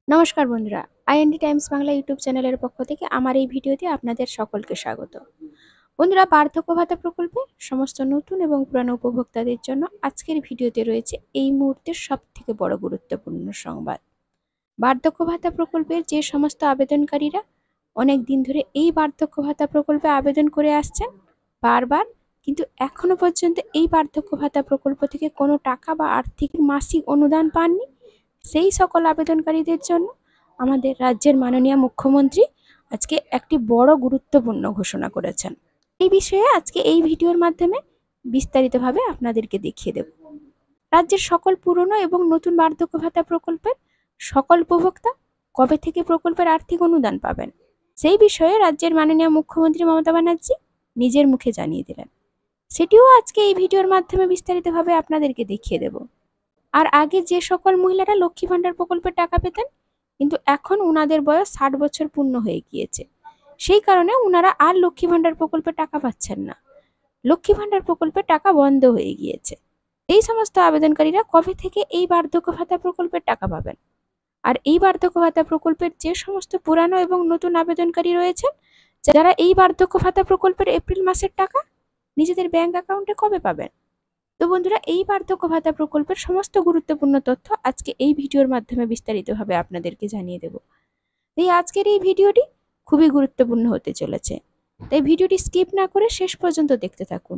নমস্কার বন্ধুরা, IND Times Bangla YouTube চ্যানেলের পক্ষ থেকে আমার এই ভিডিওতে আপনাদের সকলকে স্বাগত। বন্ধুরা, বার্ধক্য ভাতা প্রকল্পে সমস্ত নতুন এবং পুরানো উপভোক্তাদের জন্য আজকের ভিডিওতে রয়েছে এই মুহূর্তের সবথেকে বড় গুরুত্বপূর্ণ সংবাদ। বার্ধক্য ভাতা প্রকল্পের যে সমস্ত আবেদনকারীরা অনেক দিন ধরে এই বার্ধক্য ভাতা প্রকল্পে আবেদন করে আসছেন বারবার, কিন্তু এখনো পর্যন্ত এই বার্ধক্য ভাতা প্রকল্প থেকে কোনো টাকা বা আর্থিক মাসিক অনুদান পাননি, সেই সকল আবেদনকারীদের জন্য আমাদের রাজ্যের মাননীয় মুখ্যমন্ত্রী আজকে একটি বড় গুরুত্বপূর্ণ ঘোষণা করেছেন। এই বিষয়ে আজকে এই ভিডিওর মাধ্যমে বিস্তারিতভাবে আপনাদেরকে দেখিয়ে দেব। রাজ্যের সকল পুরনো এবং নতুন বার্ধক্য ভাতা প্রকল্পের সকল উপভোক্তা কবে থেকে প্রকল্পের আর্থিক অনুদান পাবেন, সেই বিষয়ে রাজ্যের মাননীয় মুখ্যমন্ত্রী মমতা ব্যানার্জি নিজের মুখে জানিয়ে দিলেন। সেটিও আজকে এই ভিডিওর মাধ্যমে বিস্তারিতভাবে আপনাদেরকে দেখিয়ে দেব। আর আগে যে সকল মহিলারা লক্ষ্মী ভাণ্ডার প্রকল্পের টাকা পেতেন, কিন্তু এখন উনাদের বয়স 60 বছর পূর্ণ হয়ে গিয়েছে, সেই কারণে উনারা আর লক্ষ্মী ভাণ্ডার প্রকল্পের টাকা পাচ্ছেন না। লক্ষ্মী ভাণ্ডার প্রকল্পের টাকা বন্ধ হয়ে গিয়েছে। এই সমস্ত আবেদনকারীরা কবে থেকে এই বার্ধক্য ভাতা প্রকল্পের টাকা পাবেন? আর এই বার্ধক্য ভাতা প্রকল্পের যে সমস্ত পুরানো এবং নতুন আবেদনকারী রয়েছেন, যারা এই বার্ধক্য ভাতা প্রকল্পের এপ্রিল মাসের টাকা নিজেদের ব্যাংক অ্যাকাউন্টে কবে পাবেন? তো বন্ধুরা, এই বার্ধক্য ভাতা প্রকল্পের সমস্ত গুরুত্বপূর্ণ তথ্য আজকে এই ভিডিওর মাধ্যমে বিস্তারিতভাবে আপনাদেরকে জানিয়ে দেব। তাই আজকের এই ভিডিওটি খুবই গুরুত্বপূর্ণ হতে চলেছে, তাই ভিডিওটি স্কিপ না করে শেষ পর্যন্ত দেখতে থাকুন।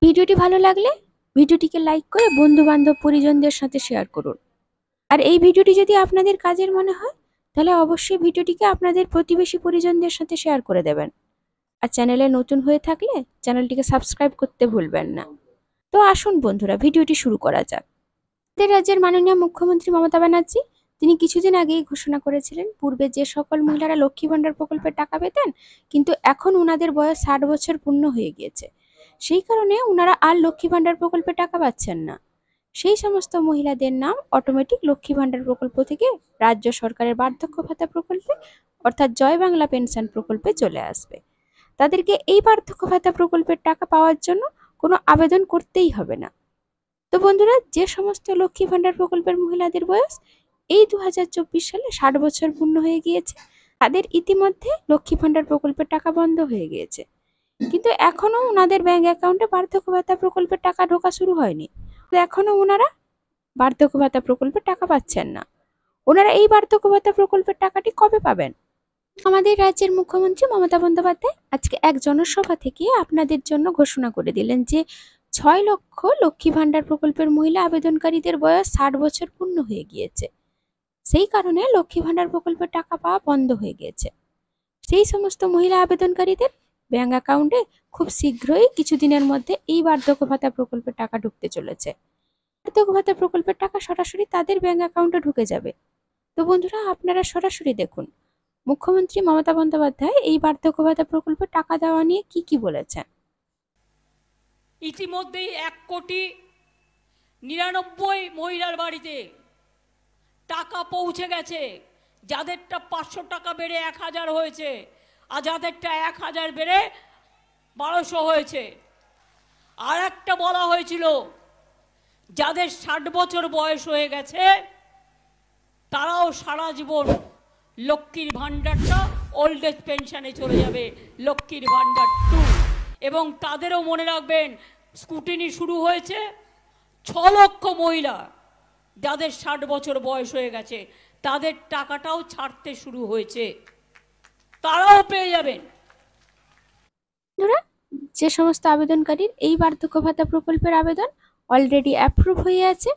ভিডিওটি ভালো লাগলে ভিডিওটিকে লাইক করে বন্ধু বান্ধব পরিজনদের সাথে শেয়ার করুন। আর এই ভিডিওটি যদি আপনাদের কাজের মনে হয়, তাহলে অবশ্যই ভিডিওটিকে আপনাদের প্রতিবেশী পরিজনদের সাথে শেয়ার করে দেবেন। আর চ্যানেলে নতুন হয়ে থাকলে চ্যানেলটিকে সাবস্ক্রাইব করতে ভুলবেন না। তো আসুন বন্ধুরা, ভিডিওটি শুরু করা যাক। আমাদের রাজ্যের মাননীয় মুখ্যমন্ত্রী মমতা ব্যানার্জি তিনি কিছুদিন আগেই ঘোষণা করেছিলেন, পূর্বে যে সকল মহিলারা লক্ষ্মী ভাণ্ডার প্রকল্পের টাকা পেতেন, কিন্তু এখন উনাদের বয়স 60 বছর পূর্ণ হয়ে গিয়েছে, সেই কারণে উনারা আর লক্ষ্মী ভাণ্ডার প্রকল্পে টাকা পাচ্ছেন না। সেই সমস্ত মহিলাদের নাম অটোমেটিক লক্ষ্মী ভাণ্ডার প্রকল্প থেকে রাজ্য সরকারের বার্ধক্য ভাতা প্রকল্পে অর্থাৎ জয় বাংলা পেনশন প্রকল্পে চলে আসবে। তাদেরকে এই বার্ধক্য ভাতা প্রকল্পের টাকা পাওয়ার জন্য কোনো আবেদন করতেই হবে না। তো বন্ধুরা, যে সমস্ত লক্ষ্মী ভাণ্ডার প্রকল্পের মহিলাদের বয়স এই 2024 সালে 60 বছর পূর্ণ হয়ে গিয়েছে, তাদের ইতিমধ্যে লক্ষ্মী ভাণ্ডার প্রকল্পের টাকা বন্ধ হয়ে গিয়েছে, কিন্তু এখনো ওনাদের ব্যাংক অ্যাকাউন্টে বার্ধক্য ভাতা প্রকল্পের টাকা ঢোকা শুরু হয়নি। তো এখনো ওনারা বার্ধক্য ভাতা প্রকল্পের টাকা পাচ্ছেন না। ওনারা এই বার্ধক্য ভাতা প্রকল্পের টাকাটি কবে পাবেন? আমাদের রাজ্যের মুখ্যমন্ত্রী মমতা বন্দ্যোপাধ্যায় আজকে এক জনসভা থেকে আপনাদের জন্য ঘোষণা করে দিলেন যে 6 লক্ষ লক্ষ্মী ভাণ্ডার প্রকল্পের মহিলা আবেদনকারীদের বয়স 60 বছর পূর্ণ হয়ে গিয়েছে, সেই কারণে লক্ষ্মী ভাণ্ডার প্রকল্পের টাকা পাওয়া বন্ধ হয়ে গিয়েছে। সেই সমস্ত মহিলা আবেদনকারীদের ব্যাংক অ্যাকাউন্টে খুব শীঘ্রই কিছুদিনের মধ্যে এই বার্ধক্য ভাতা প্রকল্পের টাকা ঢুকতে চলেছে। বার্ধক্য ভাতা প্রকল্পের টাকা সরাসরি তাদের ব্যাংক অ্যাকাউন্টে ঢুকে যাবে। তো বন্ধুরা, আপনারা সরাসরি দেখুন মুখ্যমন্ত্রী মমতা বন্দ্যোপাধ্যায় এই বার্ধক্য ভাতা প্রকল্পে টাকা দেওয়া নিয়ে কি বলেছেন। ইতিমধ্যেই 1,99,00,000 মহিলার বাড়িতে টাকা পৌঁছে গেছে। যাদেরটা 500 টাকা বেড়ে 1000 হয়েছে, আর যাদেরটা 1000 বেড়ে 1200 হয়েছে। আর একটা বলা হয়েছিল, যাদের 60 বছর বয়স হয়ে গেছে তারাও সারা জীবন লক্ষ্মীর ভাণ্ডারটা ওল্ড এজ পেনশনে চলে যাবে, লক্ষ্মীর ভাণ্ডার 2। এবং তাদেরও মনে রাখবেন, স্কুটিনি শুরু হয়েছে। 6 লক্ষ মহিলা যাদের 60 বছর বয়স হয়ে গেছে তাদের টাকাটাও ছাড়তে শুরু হয়েছে, তারাও পেয়ে যাবেন। যে সমস্ত আবেদনকারীর এই বার্ধক্য ভাতা প্রকল্পের আবেদন অলরেডি অ্যাপ্রুভ হয়ে আছে,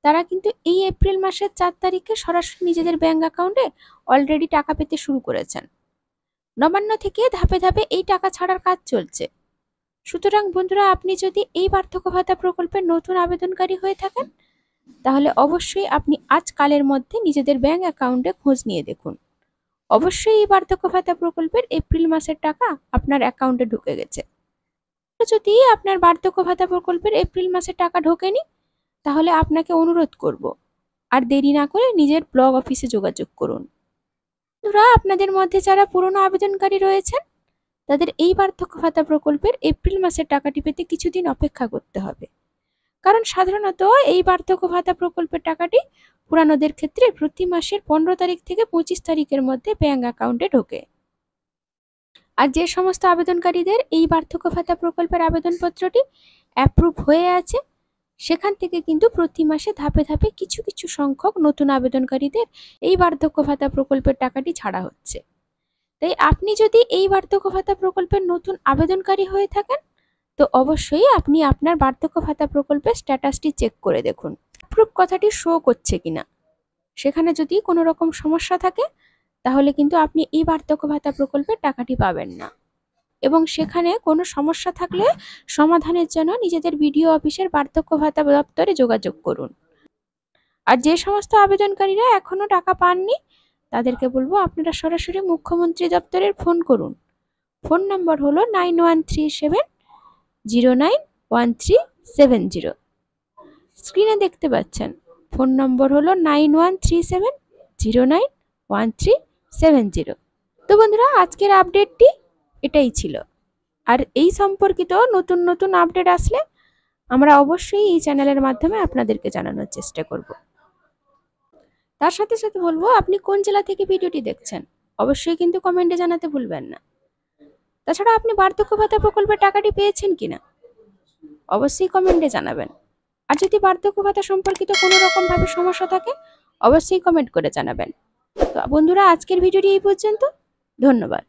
তারা কিন্তু এই এপ্রিল মাসের 4 তারিখে সরাসরি নিজেদের ব্যাংক অ্যাকাউন্টে অলরেডি টাকা পেতে শুরু করেছেন। নবান্ন থেকে ধাপে ধাপে এই টাকা ছাড়ার কাজ চলছে। সুতরাং বন্ধুরা, আপনি যদি এই বার্ধক্য ভাতা প্রকল্পের নতুন আবেদনকারী হয়ে থাকেন, তাহলে অবশ্যই আপনি আজকালের মধ্যে নিজেদের ব্যাংক অ্যাকাউন্টে খোঁজ নিয়ে দেখুন। অবশ্যই এই বার্ধক্য ভাতা প্রকল্পের এপ্রিল মাসের টাকা আপনার অ্যাকাউন্টে ঢুকে গেছে। যদি আপনার বার্ধক্য ভাতা প্রকল্পের এপ্রিল মাসে টাকা ঢোকেনি, তাহলে আপনাকে অনুরোধ করব, আর দেরি না করে নিজের ব্লক অফিসে যোগাযোগ করুন। বন্ধুরা, আপনাদের মধ্যে যারা পুরনো আবেদনকারী রয়েছেন, তাদের এই বার্ধক্য ভাতা প্রকল্পের এপ্রিল মাসের টাকাটি পেতে কিছুদিন অপেক্ষা করতে হবে, কারণ সাধারণত এই বার্ধক্য ভাতা প্রকল্পের টাকাটি পুরানোদের ক্ষেত্রে প্রতি মাসের 15 তারিখ থেকে 25 তারিখের মধ্যে ব্যাংক অ্যাকাউন্টে ঢোকে। আর যে সমস্ত আবেদনকারীদের এই বার্ধক্য ভাতা প্রকল্পের আবেদনপত্রটি অ্যাপ্রুভ হয়ে আছে, সেখান থেকে কিন্তু প্রতি মাসে ধাপে ধাপে কিছু কিছু সংখ্যক নতুন আবেদনকারীদের এই বার্ধক্য ভাতা প্রকল্পের টাকাটি ছাড়া হচ্ছে। তাই আপনি যদি এই বার্ধক্য ভাতা প্রকল্পের নতুন আবেদনকারী হয়ে থাকেন, তো অবশ্যই আপনি আপনার বার্ধক্য ভাতা প্রকল্পের স্ট্যাটাসটি চেক করে দেখুন, অ্যাপ্রুভ কথাটি শো করছে কিনা। সেখানে যদি কোনো রকম সমস্যা থাকে, তাহলে কিন্তু আপনি এই বার্ধক্য ভাতা প্রকল্পের টাকাটি পাবেন না। এবং সেখানে কোনো সমস্যা থাকলে সমাধানের জন্য নিজেদের বিডিও অফিসের বার্ধক্য ভাতা দপ্তরে যোগাযোগ করুন। আর যে সমস্ত আবেদনকারীরা এখনো টাকা পাননি, তাদেরকে বলবো আপনারা সরাসরি মুখ্যমন্ত্রী দপ্তরের ফোন করুন। ফোন নম্বর হলো 9137091370। স্ক্রিনে দেখতে পাচ্ছেন, ফোন নম্বর হলো 9137091370। তো বন্ধুরা, আজকের আপডেটটি এটাই ছিল। আর এই সম্পর্কিত নতুন নতুন আপডেট আসলে আমরা অবশ্যই এই চ্যানেলের মাধ্যমে আপনাদেরকে জানানোর চেষ্টা করব। তার সাথে সাথে বলবো, আপনি কোন জেলা থেকে ভিডিওটি দেখছেন অবশ্যই কিন্তু কমেন্টে জানাতে ভুলবেন না। তাছাড়া আপনি বার্ধক্য ভাতা প্রকল্পের টাকাটি পেয়েছেন কিনা অবশ্যই কমেন্টে জানাবেন। আর যদি বার্ধক্য ভাতা সম্পর্কিত কোনো রকম ভাবে সমস্যা থাকে, অবশ্যই কমেন্ট করে জানাবেন। তো বন্ধুরা, আজকের ভিডিওটি এই পর্যন্ত। ধন্যবাদ।